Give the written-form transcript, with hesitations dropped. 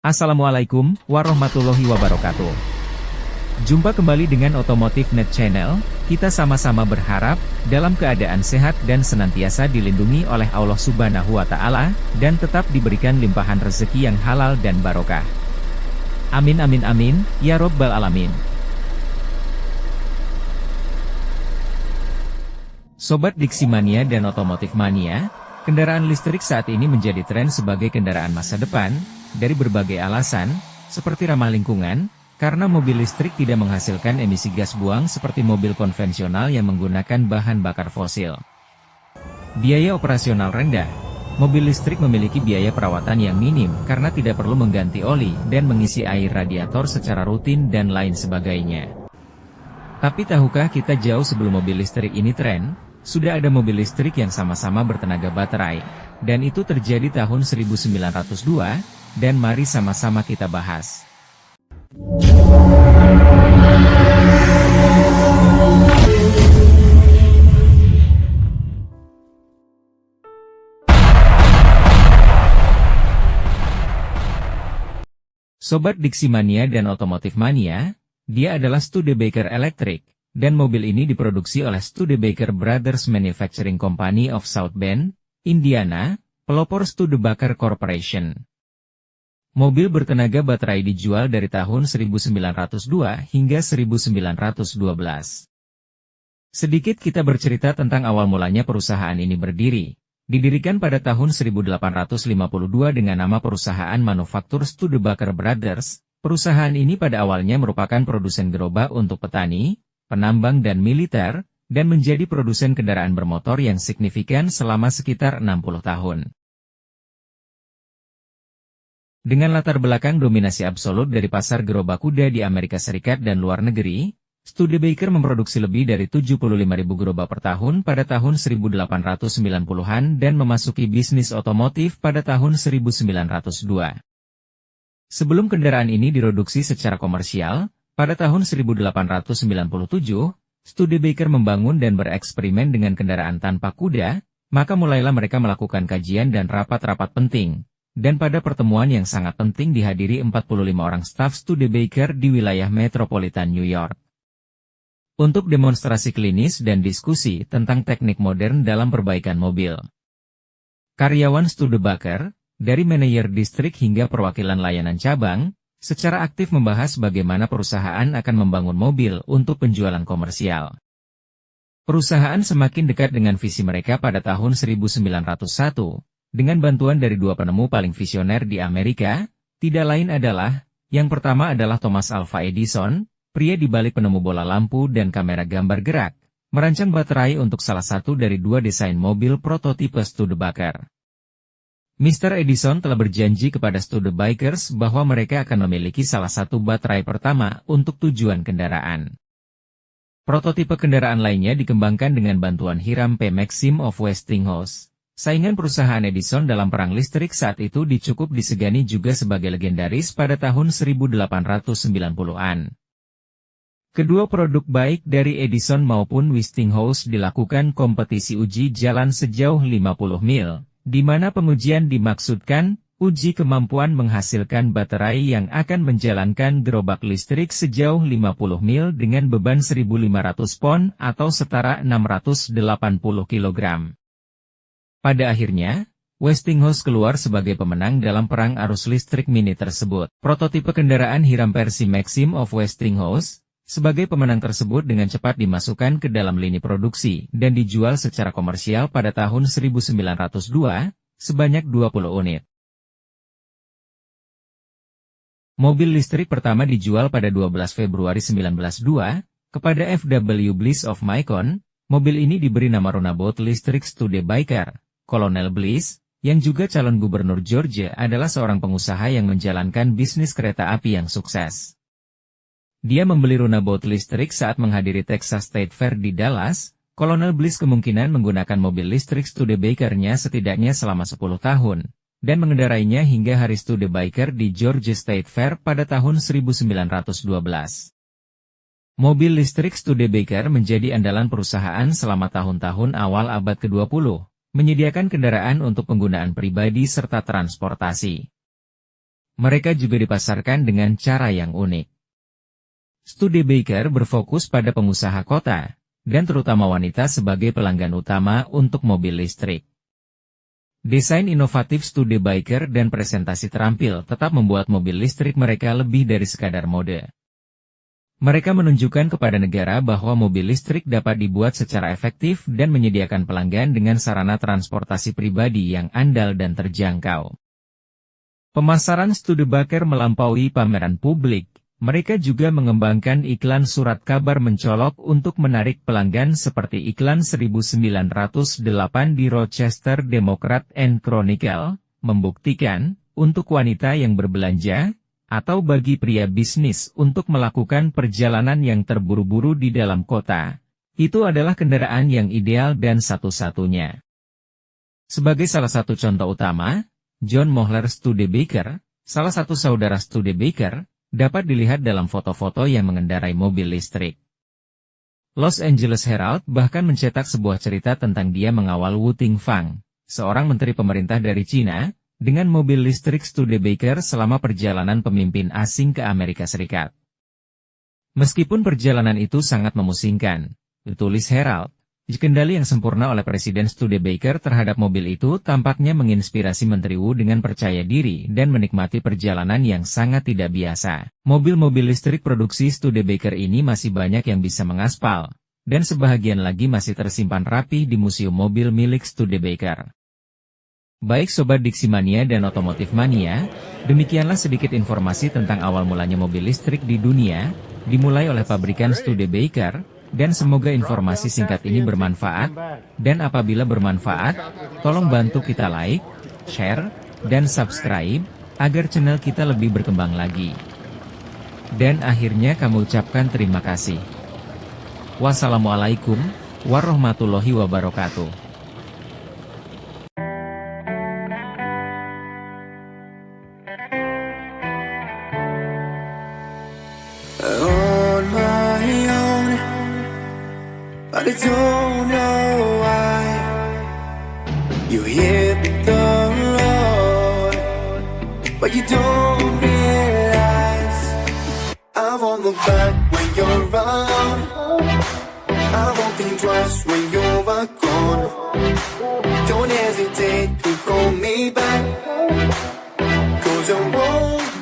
Assalamualaikum warahmatullahi wabarakatuh. Jumpa kembali dengan Otomotif Net Channel. Kita sama-sama berharap dalam keadaan sehat dan senantiasa dilindungi oleh Allah Subhanahu wa Ta'ala, dan tetap diberikan limpahan rezeki yang halal dan barokah. Amin amin amin ya Robbal Alamin. Sobat Diksi Mania dan Otomotif Mania, kendaraan listrik saat ini menjadi tren sebagai kendaraan masa depan dari berbagai alasan, seperti ramah lingkungan, karena mobil listrik tidak menghasilkan emisi gas buang seperti mobil konvensional yang menggunakan bahan bakar fosil. Biaya operasional rendah. Mobil listrik memiliki biaya perawatan yang minim karena tidak perlu mengganti oli dan mengisi air radiator secara rutin dan lain sebagainya. Tapi tahukah kita jauh sebelum mobil listrik ini tren, sudah ada mobil listrik yang sama-sama bertenaga baterai, dan itu terjadi tahun 1902, dan mari sama-sama kita bahas. Sobat Diksi Mania dan Otomotif Mania, dia adalah Studebaker Electric, dan mobil ini diproduksi oleh Studebaker Brothers Manufacturing Company of South Bend, Indiana, pelopor Studebaker Corporation. Mobil bertenaga baterai dijual dari tahun 1902 hingga 1912. Sedikit kita bercerita tentang awal mulanya perusahaan ini berdiri. Didirikan pada tahun 1852 dengan nama perusahaan manufaktur Studebaker Brothers. Perusahaan ini pada awalnya merupakan produsen gerobak untuk petani, penambang dan militer, dan menjadi produsen kendaraan bermotor yang signifikan selama sekitar 60 tahun. Dengan latar belakang dominasi absolut dari pasar gerobak kuda di Amerika Serikat dan luar negeri, Studebaker memproduksi lebih dari 75.000 gerobak per tahun pada tahun 1890-an dan memasuki bisnis otomotif pada tahun 1902. Sebelum kendaraan ini diproduksi secara komersial, pada tahun 1897, Studebaker membangun dan bereksperimen dengan kendaraan tanpa kuda, maka mulailah mereka melakukan kajian dan rapat-rapat penting. Dan pada pertemuan yang sangat penting dihadiri 45 orang staf Studebaker di wilayah metropolitan New York. Untuk demonstrasi klinis dan diskusi tentang teknik modern dalam perbaikan mobil. Karyawan Studebaker, dari manajer distrik hingga perwakilan layanan cabang, secara aktif membahas bagaimana perusahaan akan membangun mobil untuk penjualan komersial. Perusahaan semakin dekat dengan visi mereka pada tahun 1901. Dengan bantuan dari dua penemu paling visioner di Amerika, tidak lain adalah, yang pertama adalah Thomas Alva Edison, pria di balik penemu bola lampu dan kamera gambar gerak, merancang baterai untuk salah satu dari dua desain mobil prototipe Studebaker. Mr. Edison telah berjanji kepada Studebakers bahwa mereka akan memiliki salah satu baterai pertama untuk tujuan kendaraan. Prototipe kendaraan lainnya dikembangkan dengan bantuan Hiram P. Maxim of Westinghouse. Saingan perusahaan Edison dalam perang listrik saat itu cukup disegani juga sebagai legendaris pada tahun 1890-an. Kedua produk baik dari Edison maupun Westinghouse dilakukan kompetisi uji jalan sejauh 50 mil, di mana pengujian dimaksudkan uji kemampuan menghasilkan baterai yang akan menjalankan gerobak listrik sejauh 50 mil dengan beban 1.500 pon atau setara 680 kg. Pada akhirnya, Westinghouse keluar sebagai pemenang dalam perang arus listrik mini tersebut. Prototipe kendaraan Hiram Percy Maxim of Westinghouse, sebagai pemenang tersebut dengan cepat dimasukkan ke dalam lini produksi dan dijual secara komersial pada tahun 1902, sebanyak 20 unit. Mobil listrik pertama dijual pada 12 Februari 1902, kepada F.W. Bliss of Macon. Mobil ini diberi nama runabout listrik Studebaker. Kolonel Bliss, yang juga calon gubernur Georgia, adalah seorang pengusaha yang menjalankan bisnis kereta api yang sukses. Dia membeli runabout listrik saat menghadiri Texas State Fair di Dallas. Kolonel Bliss kemungkinan menggunakan mobil listrik Studebaker-nya setidaknya selama 10 tahun, dan mengendarainya hingga hari Studebaker di Georgia State Fair pada tahun 1912. Mobil listrik Studebaker menjadi andalan perusahaan selama tahun-tahun awal abad ke-20. Menyediakan kendaraan untuk penggunaan pribadi serta transportasi. Mereka juga dipasarkan dengan cara yang unik. Studebaker berfokus pada pengusaha kota, dan terutama wanita sebagai pelanggan utama untuk mobil listrik. Desain inovatif Studebaker dan presentasi terampil tetap membuat mobil listrik mereka lebih dari sekadar mode. Mereka menunjukkan kepada negara bahwa mobil listrik dapat dibuat secara efektif dan menyediakan pelanggan dengan sarana transportasi pribadi yang andal dan terjangkau. Pemasaran Studebaker melampaui pameran publik. Mereka juga mengembangkan iklan surat kabar mencolok untuk menarik pelanggan seperti iklan 1908 di Rochester Democrat and Chronicle, membuktikan, untuk wanita yang berbelanja, atau bagi pria bisnis untuk melakukan perjalanan yang terburu-buru di dalam kota. Itu adalah kendaraan yang ideal dan satu-satunya. Sebagai salah satu contoh utama, John Mohler Studebaker, salah satu saudara Studebaker, dapat dilihat dalam foto-foto yang mengendarai mobil listrik. Los Angeles Herald bahkan mencetak sebuah cerita tentang dia mengawal Wu Tingfang, seorang menteri pemerintah dari Cina, dengan mobil listrik Studebaker selama perjalanan pemimpin asing ke Amerika Serikat. Meskipun perjalanan itu sangat memusingkan, tulis Herald, kendali yang sempurna oleh Presiden Studebaker terhadap mobil itu tampaknya menginspirasi Menteri Wu dengan percaya diri dan menikmati perjalanan yang sangat tidak biasa. Mobil-mobil listrik produksi Studebaker ini masih banyak yang bisa mengaspal, dan sebahagian lagi masih tersimpan rapi di museum mobil milik Studebaker. Baik Sobat Diksimania dan Otomotif Mania, demikianlah sedikit informasi tentang awal mulanya mobil listrik di dunia, dimulai oleh pabrikan Studebaker. Dan semoga informasi singkat ini bermanfaat, dan apabila bermanfaat, tolong bantu kita like, share, dan subscribe, agar channel kita lebih berkembang lagi. Dan akhirnya kami ucapkan terima kasih. Wassalamualaikum warahmatullahi wabarakatuh. But I don't know why you hit the road, but you don't realize I won't look back when you're around. I won't think twice when you're gone. Don't hesitate to call me back, 'cause I won't